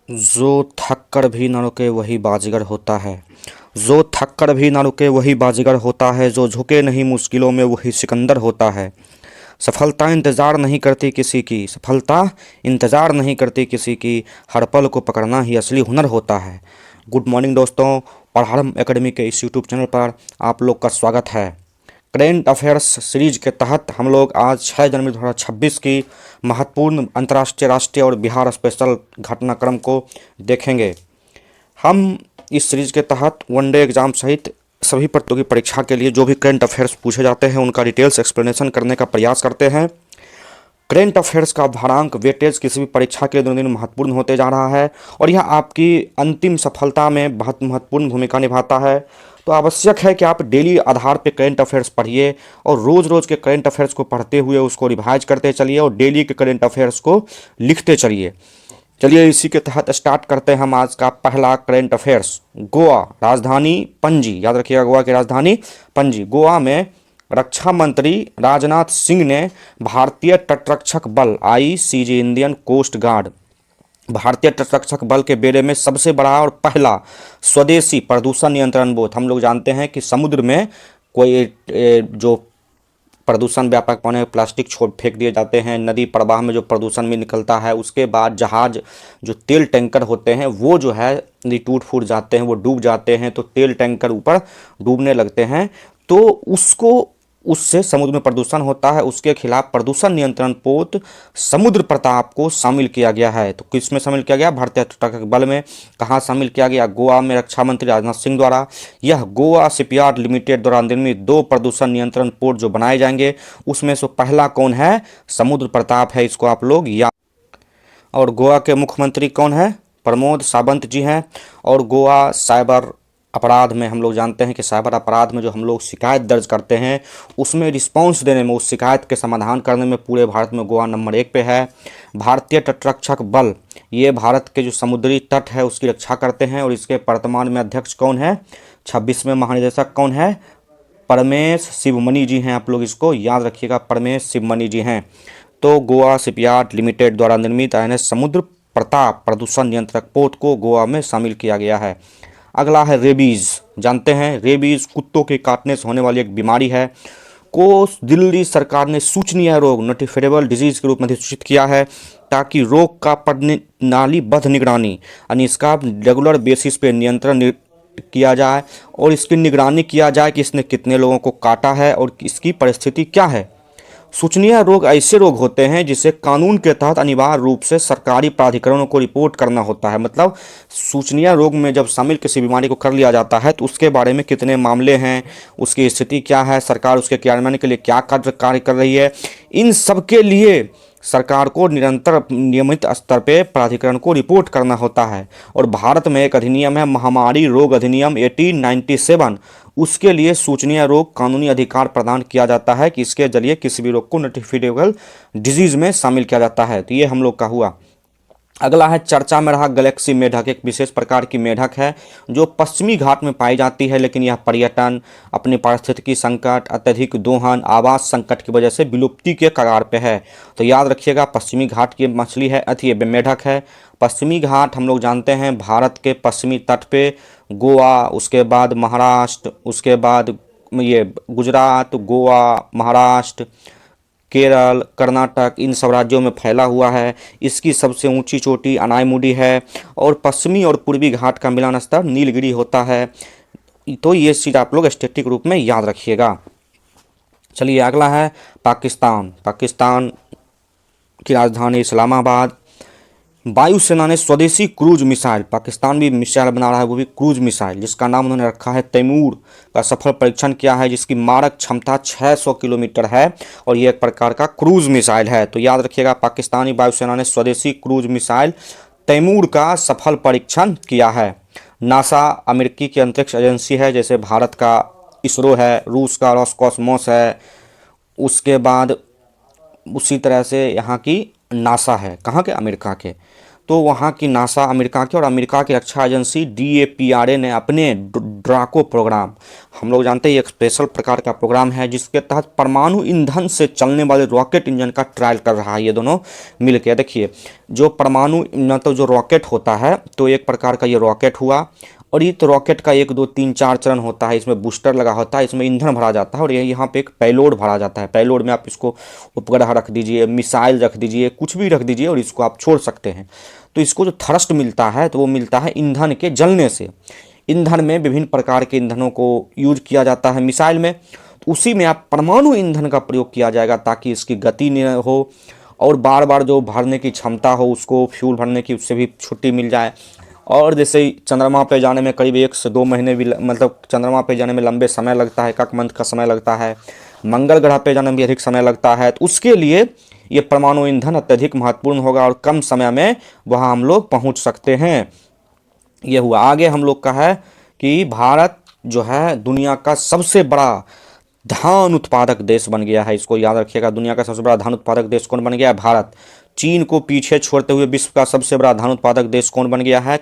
जो थक कर भी न रुके वही बाजीगर होता है। जो थक कर भी न रुके वही बाजीगर होता है। जो झुके नहीं मुश्किलों में वही सिकंदर होता है। सफलता इंतज़ार नहीं करती किसी की। सफलता इंतज़ार नहीं करती किसी की। हर पल को पकड़ना ही असली हुनर होता है। गुड मॉर्निंग दोस्तों, पढ़ारम एकेडमी के इस यूट्यूब चैनल पर आप लोग का स्वागत है। करेंट अफेयर्स सीरीज के तहत हम लोग आज 6 जनवरी 2026 की महत्वपूर्ण अंतर्राष्ट्रीय, राष्ट्रीय और बिहार स्पेशल घटनाक्रम को देखेंगे। हम इस सीरीज के तहत वनडे एग्जाम सहित सभी प्रतियोगी परीक्षा के लिए जो भी करंट अफेयर्स पूछे जाते हैं उनका डिटेल्स एक्सप्लेनेशन करने का प्रयास करते हैं। करंट अफेयर्स का भारांक वेटेज किसी भी परीक्षा के लिए दिन दिन महत्वपूर्ण होते जा रहा है और यह आपकी अंतिम सफलता में बहुत महत्वपूर्ण भूमिका निभाता है। तो आवश्यक है कि आप डेली आधार पे करंट अफेयर्स पढ़िए और रोज़ रोज़ के करंट अफेयर्स को पढ़ते हुए उसको रिवाइज करते चलिए और डेली के करंट अफेयर्स को लिखते चलिए। चलिए इसी के तहत स्टार्ट करते हैं हम आज का पहला करंट अफेयर्स। गोवा राजधानी पणजी, याद रखिएगा गोवा की राजधानी पणजी। गोवा में रक्षा मंत्री राजनाथ सिंह ने भारतीय तटरक्षक बल आईसीजी, इंडियन कोस्ट गार्ड, भारतीय तटरक्षक बल के बेड़े में सबसे बड़ा और पहला स्वदेशी प्रदूषण नियंत्रण बूथ। हम लोग जानते हैं कि समुद्र में कोई जो प्रदूषण व्यापक होने प्लास्टिक छोड़ फेंक दिए जाते हैं, नदी प्रवाह में जो प्रदूषण भी निकलता है, उसके बाद जहाज जो तेल टैंकर होते हैं वो जो है यदि टूट फूट जाते हैं, वो डूब जाते हैं, तो तेल टैंकर ऊपर डूबने लगते हैं, तो उसको उससे समुद्र में प्रदूषण होता है, उसके खिलाफ प्रदूषण नियंत्रण पोत समुद्र प्रताप को शामिल किया गया है। तो किस में शामिल किया गया? भारतीय तटरक्षक बल में। कहाँ शामिल किया गया? गोवा में रक्षा मंत्री राजनाथ सिंह द्वारा। यह गोवा शिपयार्ड लिमिटेड द्वारा निर्मित 2 प्रदूषण नियंत्रण पोत जो बनाए जाएंगे उसमें से पहला कौन है? समुद्र प्रताप है, इसको आप लोग याद। और गोवा के मुख्यमंत्री कौन है? प्रमोद सावंत जी हैं। और गोवा साइबर अपराध में हम लोग जानते हैं कि साइबर अपराध में जो हम लोग शिकायत दर्ज करते हैं उसमें रिस्पांस देने में, उस शिकायत के समाधान करने में पूरे भारत में गोवा नंबर 1 पे है। भारतीय तटरक्षक बल ये भारत के जो समुद्री तट है उसकी रक्षा करते हैं और इसके वर्तमान में अध्यक्ष कौन है? 26वें महानिदेशक कौन है? परमेश शिवमणि जी हैं। आप लोग इसको याद रखिएगा, परमेश शिवमणि जी हैं। तो गोवा शिपयार्ड लिमिटेड द्वारा निर्मित आईएनएस समुद्र प्रताप प्रदूषण नियंत्रक पोत को गोवा में शामिल किया गया है। अगला है रेबीज। जानते हैं रेबीज कुत्तों के काटने से होने वाली एक बीमारी है को दिल्ली सरकार ने सूचनीय रोग नोटिफिकेबल डिजीज के रूप में अधिसूचित किया है ताकि रोग का प्रणालीबद्ध निगरानी यानी इसका रेगुलर बेसिस पे नियंत्रण किया जाए और इसकी निगरानी किया जाए कि इसने कितने लोगों को काटा है और इसकी परिस्थिति क्या है। सूचनीय रोग ऐसे रोग होते हैं जिसे कानून के तहत अनिवार्य रूप से सरकारी प्राधिकरणों को रिपोर्ट करना होता है। मतलब सूचनीय रोग में जब शामिल किसी बीमारी को कर लिया जाता है तो उसके बारे में कितने मामले हैं, उसकी स्थिति क्या है, सरकार उसके क्रियान्वयन के लिए क्या कार्य कर रही है, इन सब के लिए सरकार को निरंतर नियमित स्तर पे प्राधिकरण को रिपोर्ट करना होता है। और भारत में एक अधिनियम है महामारी रोग अधिनियम 1897, उसके लिए सूचनीय रोग कानूनी अधिकार प्रदान किया जाता है कि इसके जरिए किसी भी रोग को नोटिफिकेबल डिजीज में शामिल किया जाता है। तो ये हम लोग का हुआ। अगला है चर्चा में रहा गैलेक्सी मेढक। एक विशेष प्रकार की मेढक है जो पश्चिमी घाट में पाई जाती है, लेकिन यह पर्यटन, अपनी पारिस्थितिकी संकट, अत्यधिक दोहन, आवास संकट की वजह से विलुप्ति के कगार पे है। तो याद रखिएगा पश्चिमी घाट की मछली है, ये मेढक है। पश्चिमी घाट हम लोग जानते हैं भारत के पश्चिमी तट पे गोवा, उसके बाद महाराष्ट्र, उसके बाद ये गुजरात, गोवा, महाराष्ट्र, केरल, कर्नाटक, इन सब राज्यों में फैला हुआ है। इसकी सबसे ऊंची चोटी अनायमुडी है और पश्चिमी और पूर्वी घाट का मिलन स्तर नीलगिरी होता है। तो ये चीज़ आप लोग स्टैटिक रूप में याद रखिएगा। चलिए अगला है पाकिस्तान। पाकिस्तान की राजधानी इस्लामाबाद। वायुसेना ने स्वदेशी क्रूज मिसाइल, पाकिस्तान भी मिसाइल बना रहा है, वो भी क्रूज मिसाइल, जिसका नाम उन्होंने रखा है तैमूर, का सफल परीक्षण किया है, जिसकी मारक क्षमता 600 किलोमीटर है और ये एक प्रकार का क्रूज मिसाइल है। तो याद रखिएगा पाकिस्तानी वायुसेना ने स्वदेशी क्रूज मिसाइल तैमूर का सफल परीक्षण किया है। नासा अमेरिकी की अंतरिक्ष एजेंसी है, जैसे भारत का इसरो है, रूस का रोसकॉसमोस है, उसके बाद उसी तरह से यहाँ की नासा है, कहाँ के? अमेरिका के। तो वहाँ की नासा अमेरिका की और अमेरिका की रक्षा एजेंसी DAPRA ने अपने ड्राको प्रोग्राम, हम लोग जानते हैं एक स्पेशल प्रकार का प्रोग्राम है जिसके तहत परमाणु ईंधन से चलने वाले रॉकेट इंजन का ट्रायल कर रहा है ये दोनों मिलकर। देखिए जो परमाणु मतलब जो रॉकेट होता है, तो एक प्रकार का ये रॉकेट हुआ, और ये तो रॉकेट का 1 2 3 4 चरण होता है। इसमें बूस्टर लगा होता है, इसमें ईंधन भरा जाता है, और ये यहाँ पे एक पेलोड भरा जाता है। पेलोड में आप इसको उपग्रह रख दीजिए, मिसाइल रख दीजिए, कुछ भी रख दीजिए, और इसको आप छोड़ सकते हैं। तो इसको जो थ्रस्ट मिलता है तो वो मिलता है ईंधन के जलने से। ईंधन में विभिन्न प्रकार के ईंधनों को यूज किया जाता है मिसाइल में, तो उसी में आप परमाणु ईंधन का प्रयोग किया जाएगा ताकि इसकी गति न हो, और बार बार जो भरने की क्षमता हो उसको, फ्यूल भरने की, उससे भी छुट्टी मिल जाए। और जैसे ही चंद्रमा पे जाने में करीब 1 से 2 महीने भी मतलब चंद्रमा पे जाने में लंबे समय लगता है, 1 मंथ का समय लगता है। मंगल ग्रह पे जाने में भी अधिक समय लगता है, तो उसके लिए ये परमाणु ईंधन अत्यधिक महत्वपूर्ण होगा और कम समय में वहाँ हम लोग पहुँच सकते हैं। ये हुआ। आगे हम लोग का है कि भारत जो है दुनिया का सबसे बड़ा धान उत्पादक देश बन गया है। इसको याद रखिएगा, दुनिया का सबसे बड़ा धान उत्पादक देश कौन बन गया है? भारत। चीन को पीछे छोड़ते हुए विश्व का सबसे बड़ा धान उत्पादक देश कौन बन गया है?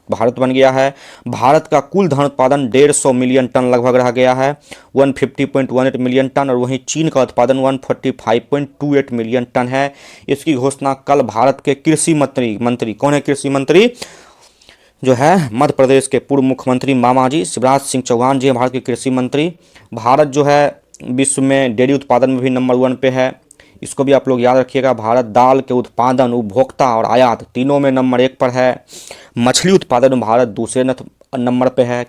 भारत बन गया है। भारत का कुल धान उत्पादन 150 मिलियन टन लगभग रह गया है, 150.18 मिलियन टन, और वहीं चीन का उत्पादन 145.28 मिलियन टन है। इसकी घोषणा कल भारत के कृषि मंत्री कौन है? कृषि मंत्री जो है मध्य प्रदेश के पूर्व मुख्यमंत्री मामाजी शिवराज सिंह चौहान जी हैं भारत के कृषि मंत्री। भारत जो है विश्व में डेयरी उत्पादन में भी नंबर 1 पे है। इसको भी आप लोग याद रखिएगा। भारत दाल के उत्पादन, उपभोक्ता और आयात तीनों में नंबर 1 पर है। मछली उत्पादन में भारत दूसरे नंबर पे है।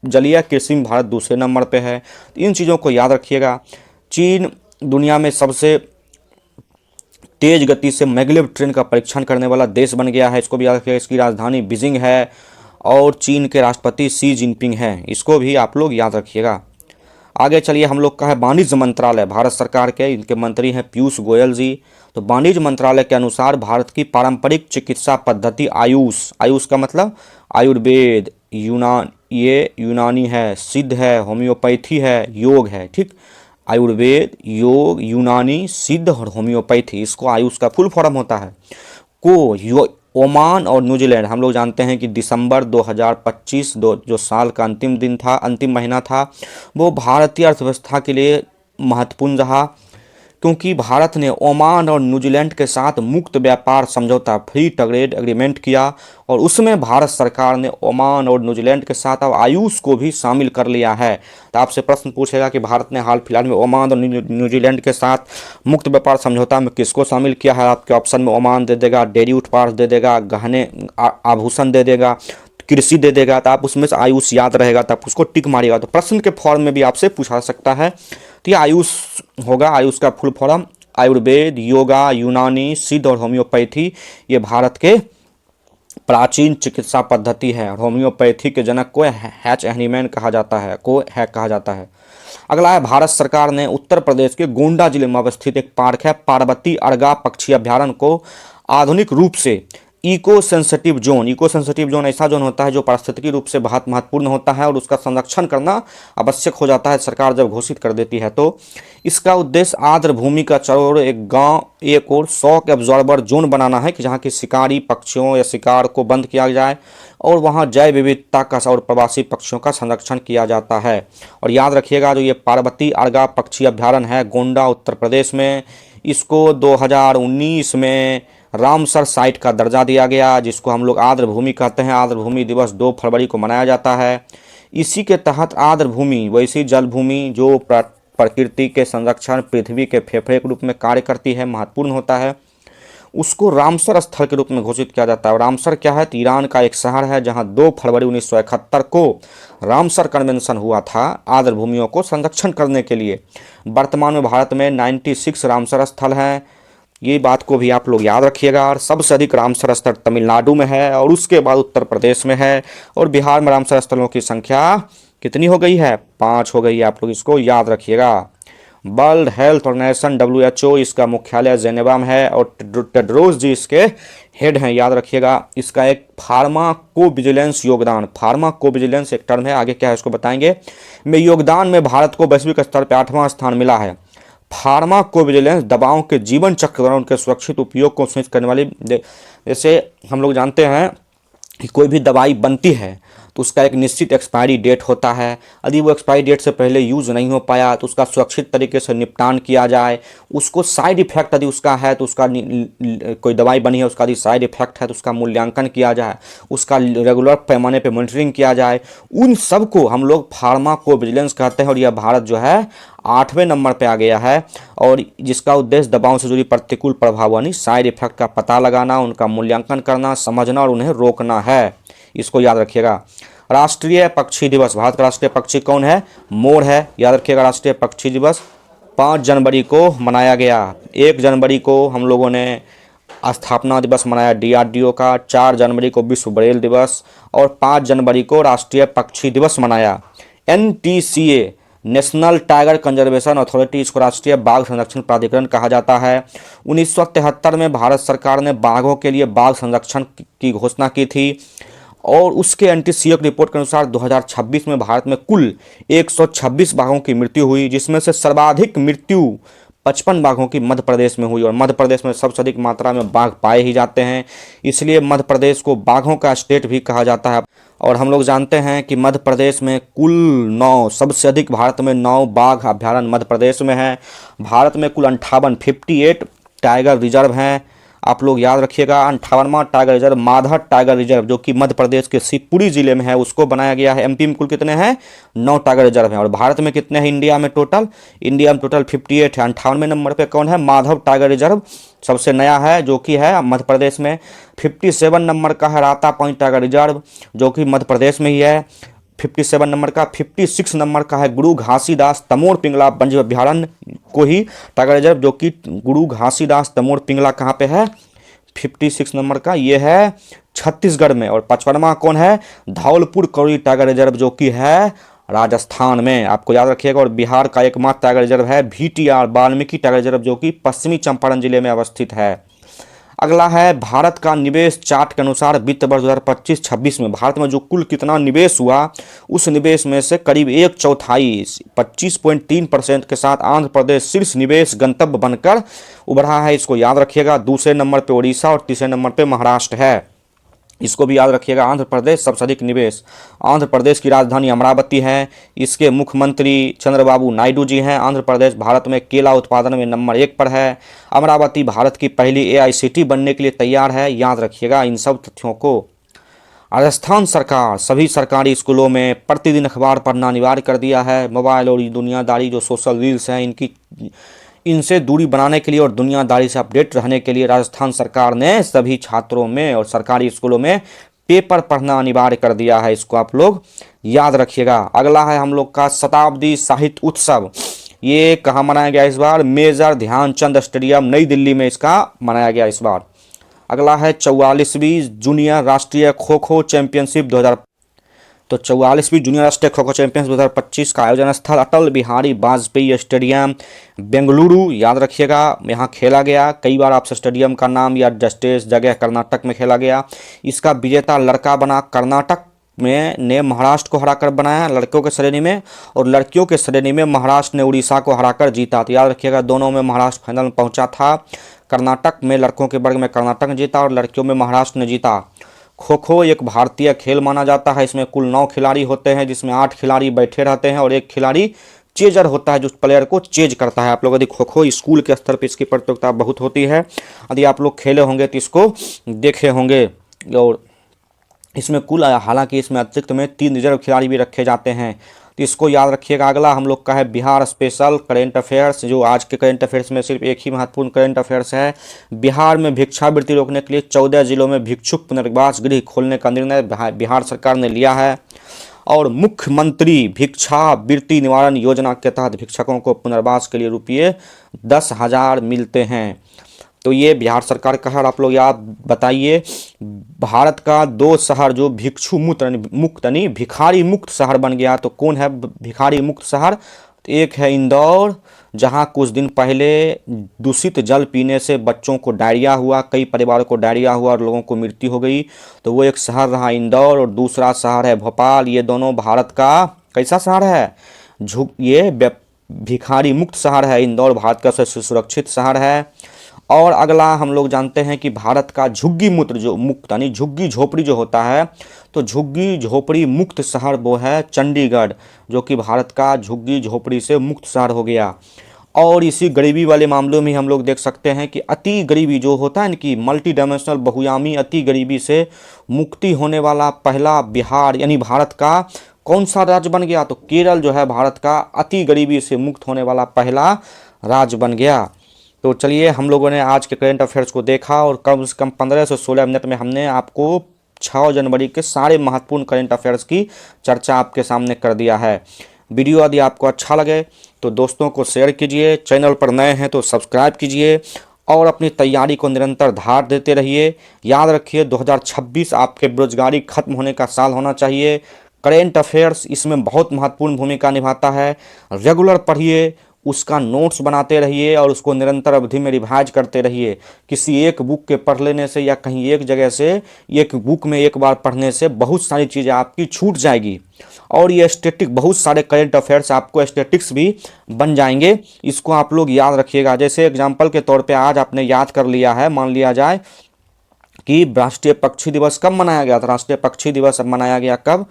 जलीय कृषि में भारत दूसरे नंबर पे है। तो इन चीज़ों को याद रखिएगा। चीन दुनिया में सबसे तेज गति से मैग्लेव ट्रेन का परीक्षण करने वाला देश बन गया है। इसको भी याद रखिएगा। इसकी राजधानी बीजिंग है और चीन के राष्ट्रपति शी जिनपिंग हैं। इसको भी आप लोग याद रखिएगा। आगे चलिए, हम लोग का है वाणिज्य मंत्रालय, भारत सरकार के, इनके मंत्री हैं पीयूष गोयल जी। तो वाणिज्य मंत्रालय के अनुसार भारत की पारंपरिक चिकित्सा पद्धति आयुष का मतलब आयुर्वेद, यूनानी है, सिद्ध है, होम्योपैथी है, योग है। ठीक, आयुर्वेद, योग, यूनानी, सिद्ध और होम्योपैथी, इसको आयुष का फुल फॉर्म होता है। ओमान और न्यूजीलैंड, हम लोग जानते हैं कि दिसंबर 2025 जो साल का अंतिम महीना था, वो भारतीय अर्थव्यवस्था के लिए महत्वपूर्ण रहा, क्योंकि भारत ने ओमान और न्यूजीलैंड के साथ मुक्त व्यापार समझौता फ्री ट्रेड एग्रीमेंट किया, और उसमें भारत सरकार ने ओमान और न्यूजीलैंड के साथ अब आयुष को भी शामिल कर लिया है। तो आपसे प्रश्न पूछेगा कि भारत ने हाल फिलहाल में ओमान और न्यूजीलैंड के साथ मुक्त व्यापार समझौता में किसको शामिल किया है? आपके ऑप्शन में ओमान दे देगा, डेयरी उत्पाद दे देगा, गहने आभूषण दे देगा, कृषि दे देगा। तो आप उसमें से आयुष याद रहेगा, तो आप उसको टिक मारिएगा। तो प्रश्न के फॉर्म में भी आपसे पूछा सकता है। तो ये आयुष होगा। आयुष का फुल फॉर्म आयुर्वेद, योगा, यूनानी, सिद्ध और होम्योपैथी, ये भारत के प्राचीन चिकित्सा पद्धति है। और होम्योपैथी के जनक को हैच कहा जाता है। अगला है, भारत सरकार ने उत्तर प्रदेश के गोंडा जिले में अवस्थित एक पार्क है पार्वती अर्गा पक्षी अभ्यारण्य को आधुनिक रूप से इको सेंसिटिव जोन ऐसा जोन होता है जो पारिस्थितिकी रूप से बहुत महत्वपूर्ण होता है, और उसका संरक्षण करना आवश्यक हो जाता है सरकार जब घोषित कर देती है। तो इसका उद्देश्य आर्द्र भूमि का चारों एक और शॉक एब्जॉर्बर जोन बनाना है कि जहाँ की शिकारी पक्षियों या शिकार को बंद किया जाए, और वहाँ जैव विविधता का और प्रवासी पक्षियों का संरक्षण किया जाता है। और याद रखिएगा, जो ये पार्वती अर्गा पक्षी अभ्यारण्य है गोंडा उत्तर प्रदेश में, इसको 2019 में रामसर साइट का दर्जा दिया गया, जिसको हम लोग आर्द्र भूमि कहते हैं। आर्द्र भूमि दिवस 2 फरवरी को मनाया जाता है। इसी के तहत आर्द्र भूमि वैसी जल भूमि जो प्रकृति के संरक्षण, पृथ्वी के फेफड़े के रूप में कार्य करती है, महत्वपूर्ण होता है, उसको रामसर स्थल के रूप में घोषित किया जाता है। और रामसर क्या है? तो ईरान का एक शहर है जहां 2 फरवरी 1971 को रामसर कन्वेंशन हुआ था आर्द्र भूमियों को संरक्षण करने के लिए। वर्तमान में भारत में 96 रामसर स्थल हैं। ये बात को भी आप लोग याद रखिएगा। और सबसे अधिक रामसर स्थल तमिलनाडु में है, और उसके बाद उत्तर प्रदेश में है, और बिहार में रामसर स्थलों की संख्या कितनी हो गई है? 5 हो गई है। आप लोग इसको याद रखिएगा। वर्ल्ड हेल्थ ऑर्गेनाइजेशन WHO इसका मुख्यालय जेनेवा में है, और टेड्रोस जी इसके हेड हैं, याद रखिएगा। इसका एक फार्माकोविजिलेंस एक टर्म है, आगे क्या है उसको बताएंगे। योगदान में भारत को वैश्विक स्तर पर 8वां स्थान मिला है। फार्माकोविजिलेंस दवाओं के जीवन चक्र दौरान उनके सुरक्षित उपयोग को सुनिश्चित करने वाली जैसे हम लोग जानते हैं कि कोई भी दवाई बनती है तो उसका एक निश्चित एक्सपायरी डेट होता है। यदि वो एक्सपायरी डेट से पहले यूज़ नहीं हो पाया तो उसका सुरक्षित तरीके से निपटान किया जाए। उसको साइड इफ़ेक्ट यदि उसका है तो उसका कोई दवाई बनी है उसका यदि साइड इफ़ेक्ट है तो उसका मूल्यांकन किया जाए, उसका रेगुलर पैमाने पे मॉनिटरिंग किया जाए। उन सब को हम लोग फार्माकोविजिलेंस कहते हैं और यह भारत जो है 8वें नंबर पे आ गया है, और जिसका उद्देश्य दवाओं से जुड़ी प्रतिकूल प्रभाव यानी साइड इफ़ेक्ट का पता लगाना, उनका मूल्यांकन करना, समझना और उन्हें रोकना है। इसको याद रखिएगा। राष्ट्रीय पक्षी दिवस, भारत का राष्ट्रीय पक्षी कौन है? मोर है, याद रखिएगा। राष्ट्रीय पक्षी दिवस 5 जनवरी को मनाया गया। 1 जनवरी को हम लोगों ने स्थापना दिवस मनाया DRDO का, 4 जनवरी को विश्व ब्रेल दिवस और 5 जनवरी को राष्ट्रीय पक्षी दिवस मनाया। NTCA national tiger conservation authority, इसको राष्ट्रीय बाघ संरक्षण प्राधिकरण कहा जाता है। 1973 में भारत सरकार ने बाघों के लिए बाघ संरक्षण की घोषणा की थी और उसके NTCA की रिपोर्ट के अनुसार 2026 में भारत में कुल 126 बाघों की मृत्यु हुई, जिसमें से सर्वाधिक मृत्यु 55 बाघों की मध्य प्रदेश में हुई, और मध्य प्रदेश में सबसे अधिक मात्रा में बाघ पाए ही जाते हैं, इसलिए मध्य प्रदेश को बाघों का स्टेट भी कहा जाता है। और हम लोग जानते हैं कि मध्य प्रदेश में कुल 9, सबसे अधिक भारत में 9 बाघ अभ्यारण्य मध्य प्रदेश में है। भारत में कुल 58 टाइगर रिजर्व हैं। आप लोग याद रखिएगा, 58वां tiger reserve Madhav tiger reserve जो कि मध्य प्रदेश के शिवपुरी जिले में है उसको बनाया गया है। MP में कुल कितने हैं? 9 टाइगर रिजर्व हैं। और भारत में कितने हैं इंडिया में टोटल? इंडिया में टोटल 58 है। 58वें नंबर पे कौन है? माधव टाइगर रिजर्व सबसे नया है जो कि है मध्य प्रदेश में। 57 नंबर का है राता पॉइंट टाइगर रिजर्व जो कि मध्य प्रदेश में ही है 57 नंबर का। 56 नंबर का है गुरु घासीदास तमोर पिंगला वन्य अभ्यारण्य को ही टाइगर रिजर्व जो कि गुरु घासीदास तमोर पिंगला कहाँ पे है? 56 नंबर का ये है छत्तीसगढ़ में। और 55वां कौन है? धौलपुर कौरी टाइगर रिजर्व जो कि है राजस्थान में, आपको याद रखिएगा। और बिहार का एकमात्र टाइगर रिजर्व है VTR वाल्मीकि टाइगर रिजर्व जो कि पश्चिमी चंपारण जिले में अवस्थित है। अगला है भारत का निवेश चार्ट के अनुसार वित्त वर्ष 2025-26 में भारत में जो कुल कितना निवेश हुआ उस निवेश में से करीब 1/4 25.3% के साथ आंध्र प्रदेश शीर्ष निवेश गंतव्य बनकर उभरा है। इसको याद रखिएगा। दूसरे नंबर पे उड़ीसा और तीसरे नंबर पे महाराष्ट्र है। इसको भी याद रखिएगा। आंध्र प्रदेश सबसे अधिक निवेश। आंध्र प्रदेश की राजधानी अमरावती है। इसके मुख्यमंत्री चंद्रबाबू नायडू जी हैं। आंध्र प्रदेश भारत में केला उत्पादन में नंबर 1 पर है। अमरावती भारत की पहली AI बनने के लिए तैयार है। याद रखिएगा इन सब तथ्यों को। राजस्थान सरकार सभी सरकारी स्कूलों में प्रतिदिन अखबार पढ़ना अनिवार्य कर दिया है। मोबाइल और दुनियादारी जो सोशल रील्स हैं इनसे दूरी बनाने के लिए और दुनियादारी से अपडेट रहने के लिए राजस्थान सरकार ने सभी छात्रों में और सरकारी स्कूलों में पेपर पढ़ना अनिवार्य कर दिया है। इसको आप लोग याद रखिएगा। अगला है हम लोग का शताब्दी साहित्य उत्सव। ये कहाँ मनाया गया इस बार? मेजर ध्यानचंद स्टेडियम नई दिल्ली में इसका मनाया गया इस बार। अगला है 44वीं जूनियर राष्ट्रीय खो खो चैंपियनशिप 44वीं जूनियर राष्ट्रीय खो खो चैंपियनशिप 2025 का आयोजन स्थल अटल बिहारी वाजपेयी स्टेडियम बेंगलुरु। याद रखिएगा यहाँ खेला गया। कई बार आपसे स्टेडियम का नाम या स्टेज जगह कर्नाटक में खेला गया। इसका विजेता लड़का बना कर्नाटक में ने महाराष्ट्र को हराकर बनाया लड़कों के श्रेणी में, और लड़कियों के श्रेणी में महाराष्ट्र ने उड़ीसा को हराकर जीता। तो याद रखिएगा दोनों में महाराष्ट्र फाइनल में पहुंचा था। कर्नाटक में लड़कों के वर्ग में कर्नाटक ने जीता और लड़कियों में महाराष्ट्र ने जीता। खो खो एक भारतीय खेल माना जाता है। इसमें कुल 9 खिलाड़ी होते हैं जिसमें 8 खिलाड़ी बैठे रहते हैं और एक खिलाड़ी चेजर होता है जो प्लेयर को चेज करता है। आप लोग यदि खो खो स्कूल के स्तर पर इसकी प्रतियोगिता बहुत होती है, यदि आप लोग खेले होंगे तो इसको देखे होंगे। और इसमें कुल हालांकि इसमें अतिरिक्त में 3 रिजर्व खिलाड़ी भी रखे जाते हैं, तो इसको याद रखिएगा। अगला हम लोग का है बिहार स्पेशल करेंट अफेयर्स, जो आज के करेंट अफेयर्स में सिर्फ एक ही महत्वपूर्ण करेंट अफेयर्स है। बिहार में भिक्षावृत्ति रोकने के लिए 14 जिलों में भिक्षुक पुनर्वास गृह खोलने का निर्णय बिहार सरकार ने लिया है। और मुख्यमंत्री भिक्षावृत्ति निवारण योजना के तहत भिक्षकों को पुनर्वास के लिए रुपये 10,000 मिलते हैं। तो ये बिहार सरकार का है। आप लोग याद बताइए भारत का 2 शहर जो भिक्षु मुक्त यानी भिखारी मुक्त शहर बन गया, तो कौन है भिखारी मुक्त शहर? तो एक है इंदौर, जहां कुछ दिन पहले दूषित जल पीने से बच्चों को डायरिया हुआ, कई परिवारों को डायरिया हुआ और लोगों को मृत्यु हो गई, तो वो एक शहर रहा इंदौर। और दूसरा शहर है भोपाल। ये दोनों भारत का कैसा शहर है? ये भिखारी मुक्त शहर है। इंदौर भारत का सबसे सुरक्षित शहर है। और अगला हम लोग जानते हैं कि भारत का झुग्गी मुक्त जो मुक्त यानी झुग्गी झोपड़ी जो होता है, तो झुग्गी झोपड़ी मुक्त शहर वो है चंडीगढ़, जो कि भारत का झुग्गी झोपड़ी से मुक्त शहर हो गया। और इसी गरीबी वाले मामलों में हम लोग देख सकते हैं कि अति गरीबी जो होता है ना कि मल्टी डायमेंशनल बहुआयामी अति गरीबी से मुक्ति होने वाला पहला बिहार यानी भारत का कौन सा राज्य बन गया, तो केरल जो है भारत का अति गरीबी से मुक्त होने वाला पहला राज्य बन गया। तो चलिए हम लोगों ने आज के करेंट अफेयर्स को देखा और कम से कम 15 से 16 मिनट में हमने आपको 6 जनवरी के सारे महत्वपूर्ण करेंट अफेयर्स की चर्चा आपके सामने कर दिया है। वीडियो यदि आपको अच्छा लगे तो दोस्तों को शेयर कीजिए, चैनल पर नए हैं तो सब्सक्राइब कीजिए और अपनी तैयारी को निरंतर धार देते रहिए। याद रखिए 2026 आपके बेरोजगारी खत्म होने का साल होना चाहिए। करेंट अफेयर्स इसमें बहुत महत्वपूर्ण भूमिका निभाता है। रेगुलर पढ़िए, उसका नोट्स बनाते रहिए और उसको निरंतर अवधि में रिवाइज करते रहिए। किसी एक बुक के पढ़ लेने से या कहीं एक जगह से एक बुक में एक बार पढ़ने से बहुत सारी चीज़ें आपकी छूट जाएगी और ये स्टैटिक बहुत सारे करेंट अफेयर्स आपको स्टैटिक्स भी बन जाएंगे। इसको आप लोग याद रखिएगा। जैसे एग्जाम्पल के तौर पे आज आपने याद कर लिया है, मान लिया जाए कि राष्ट्रीय पक्षी दिवस कब मनाया गया था। राष्ट्रीय पक्षी दिवस अब मनाया गया कब,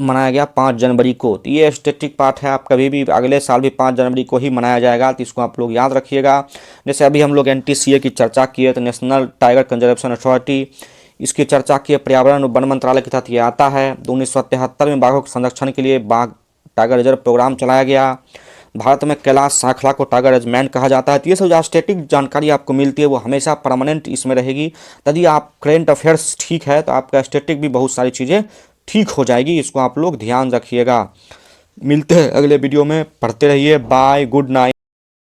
मनाया गया 5 जनवरी को। तो ये स्टैटिक पार्ट है, आप कभी भी अगले साल भी 5 जनवरी को ही मनाया जाएगा, तो इसको आप लोग याद रखिएगा। जैसे अभी हम लोग NTCA की चर्चा किए तो नेशनल टाइगर कंजर्वेशन अथॉरिटी, इसकी चर्चा की पर्यावरण और वन मंत्रालय के तहत ये आता है। तो 1973 में बाघों के संरक्षण के लिए बाघ टाइगर रिजर्व प्रोग्राम चलाया गया। भारत में कैलाश साखला को टाइगर रेजिमेंट कहा जाता है। तो ये सब जो स्टैटिक जानकारी आपको मिलती है वो हमेशा परमानेंट इसमें रहेगी। यदि आप करेंट अफेयर्स ठीक है तो आपका स्टैटिक भी बहुत सारी चीज़ें ठीक हो जाएगी। इसको आप लोग ध्यान रखिएगा। मिलते हैं अगले वीडियो में, पढ़ते रहिए। Bye, good night.